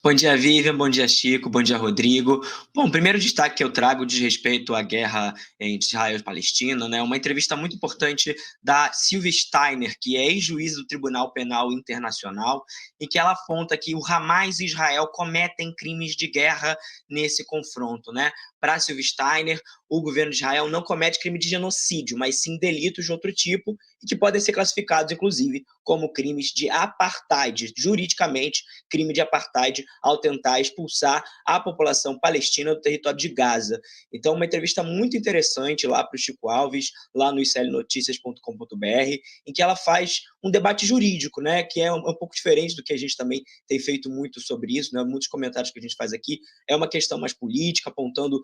Bom dia, Vivian. Bom dia, Chico. Bom dia, Rodrigo. Bom, o primeiro destaque que eu trago diz respeito à guerra entre Israel e Palestina, né? Uma entrevista muito importante da Sylvia Steiner, que é ex-juíza do Tribunal Penal Internacional, e que ela aponta que o Hamas e Israel cometem crimes de guerra nesse confronto, né? Para Sylvia Steiner, o governo de Israel não comete crime de genocídio, mas sim delitos de outro tipo, e que podem ser classificados, inclusive, como crimes de apartheid, juridicamente, crime de apartheid ao tentar expulsar a população palestina do território de Gaza. Então, uma entrevista muito interessante lá para o Chico Alves, lá no iclnoticias.com.br, em que ela faz um debate jurídico, né, que é um pouco diferente do que a gente também tem feito muito sobre isso, né, muitos comentários que a gente faz aqui, é uma questão mais política, apontando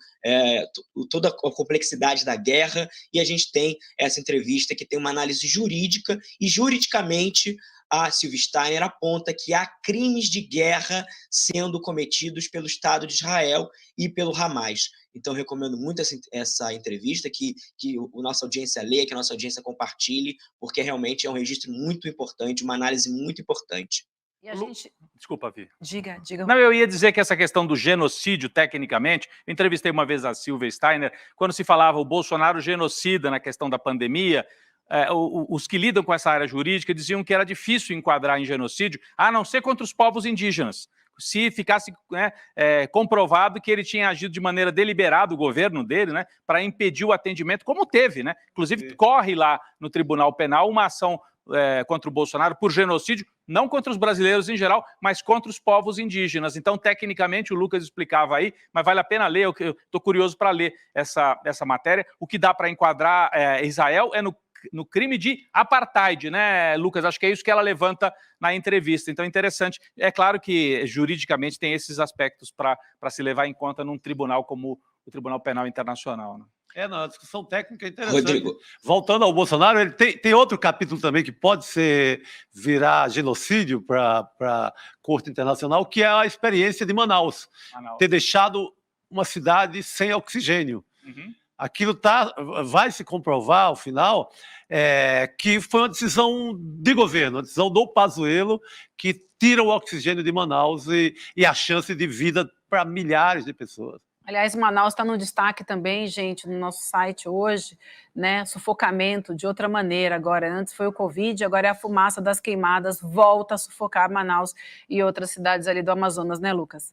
toda a complexidade da guerra, e a gente tem essa entrevista que tem uma análise jurídica, e juridicamente a Sylvia Steiner aponta que há crimes de guerra sendo cometidos pelo Estado de Israel e pelo Hamas. Então, recomendo muito essa entrevista, que a nossa audiência leia, que a nossa audiência compartilhe, porque realmente é um registro muito importante, uma análise muito importante. E a gente... Desculpa, Vi. Diga. Não, eu ia dizer que essa questão do genocídio, tecnicamente, eu entrevistei uma vez a Sylvia Steiner, quando se falava o Bolsonaro genocida na questão da pandemia, os que lidam com essa área jurídica diziam que era difícil enquadrar em genocídio, a não ser contra os povos indígenas. Se ficasse comprovado que ele tinha agido de maneira deliberada, o governo dele, né, para impedir o atendimento, como teve, né? Inclusive, corre lá no Tribunal Penal uma ação contra o Bolsonaro por genocídio, não contra os brasileiros em geral, mas contra os povos indígenas. Então, tecnicamente, o Lucas explicava aí, mas vale a pena ler, eu estou curioso para ler essa matéria. O que dá para enquadrar Israel é no crime de apartheid, né, Lucas? Acho que é isso que ela levanta na entrevista. Então, interessante. É claro que, juridicamente, tem esses aspectos para se levar em conta num tribunal como o Tribunal Penal Internacional, né? Uma discussão técnica interessante. Rodrigo. Voltando ao Bolsonaro, ele tem outro capítulo também que pode virar genocídio para a Corte Internacional, que é a experiência de Manaus. Ter deixado uma cidade sem oxigênio. Uhum. Aquilo vai se comprovar, ao final, que foi uma decisão de governo, uma decisão do Pazuello, que tira o oxigênio de Manaus e a chance de vida para milhares de pessoas. Aliás, Manaus está no destaque também, gente, no nosso site hoje, né? Sufocamento de outra maneira agora. Antes foi o Covid, agora é a fumaça das queimadas, volta a sufocar Manaus e outras cidades ali do Amazonas, né, Lucas?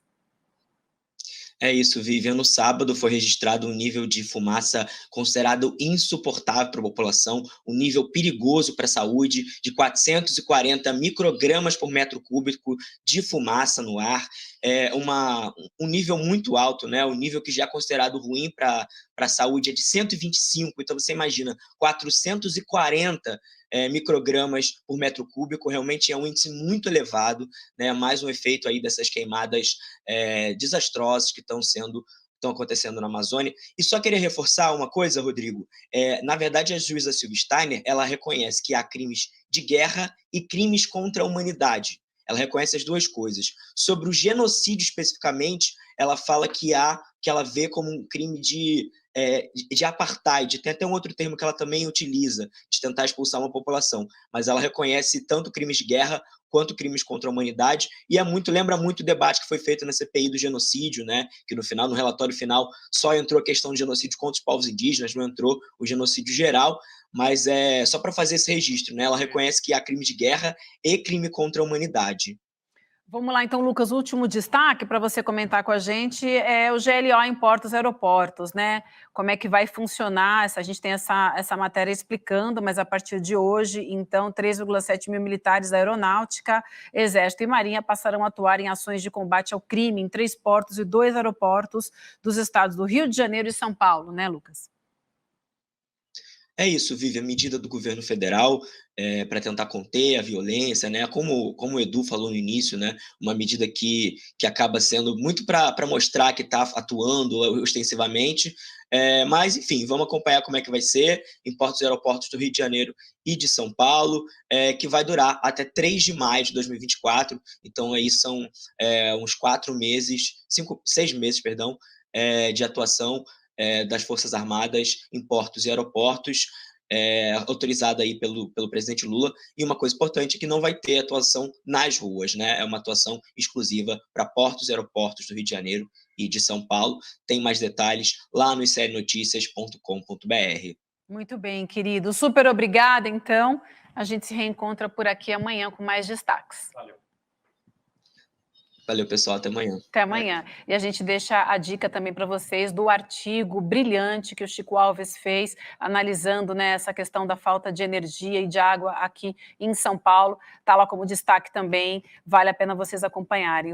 É isso, Vivian. No sábado foi registrado um nível de fumaça considerado insuportável para a população, um nível perigoso para a saúde, de 440 microgramas por metro cúbico de fumaça no ar. É um nível muito alto, né? O nível que já é considerado ruim para a saúde é de 125, então você imagina, 440 microgramas por metro cúbico, realmente é um índice muito elevado, né? Mais um efeito aí dessas queimadas desastrosas que estão acontecendo na Amazônia. E só queria reforçar uma coisa, Rodrigo. Na verdade, a juíza Sylvia Steiner, ela reconhece que há crimes de guerra e crimes contra a humanidade. Ela reconhece as duas coisas. Sobre o genocídio especificamente, ela fala que ela vê como um crime de apartheid. Tem até um outro termo que ela também utiliza, de tentar expulsar uma população. Mas ela reconhece tanto crimes de guerra quanto crimes contra a humanidade, e lembra muito o debate que foi feito na CPI do genocídio, né? Que no relatório final, só entrou a questão do genocídio contra os povos indígenas, não entrou o genocídio geral, mas é só para fazer esse registro, né? Ela reconhece que há crime de guerra e crime contra a humanidade. Vamos lá, então, Lucas, o último destaque para você comentar com a gente é o GLO em portos e aeroportos, né? Como é que vai funcionar? A gente tem essa matéria explicando, mas a partir de hoje, então, 3,7 mil militares da Aeronáutica, Exército e Marinha passarão a atuar em ações de combate ao crime em 3 portos e 2 aeroportos dos estados do Rio de Janeiro e São Paulo, né, Lucas? É isso, Vivi, a medida do governo federal para tentar conter a violência, né? Como o Edu falou no início, né? Uma medida que acaba sendo muito para mostrar que está atuando ostensivamente, mas, enfim, vamos acompanhar como é que vai ser em portos e aeroportos do Rio de Janeiro e de São Paulo, que vai durar até 3 de maio de 2024, então aí são uns 6 meses, perdão, de atuação das Forças Armadas em portos e aeroportos. autorizada aí pelo presidente Lula, e uma coisa importante é que não vai ter atuação nas ruas, né? É uma atuação exclusiva para portos e aeroportos do Rio de Janeiro e de São Paulo. Tem mais detalhes lá no serienoticias.com.br. Muito bem, querido. Super obrigada, então. A gente se reencontra por aqui amanhã com mais destaques. Valeu, pessoal. Até amanhã. Até amanhã. E a gente deixa a dica também para vocês do artigo brilhante que o Chico Alves fez, analisando, né, essa questão da falta de energia e de água aqui em São Paulo. Está lá como destaque também. Vale a pena vocês acompanharem.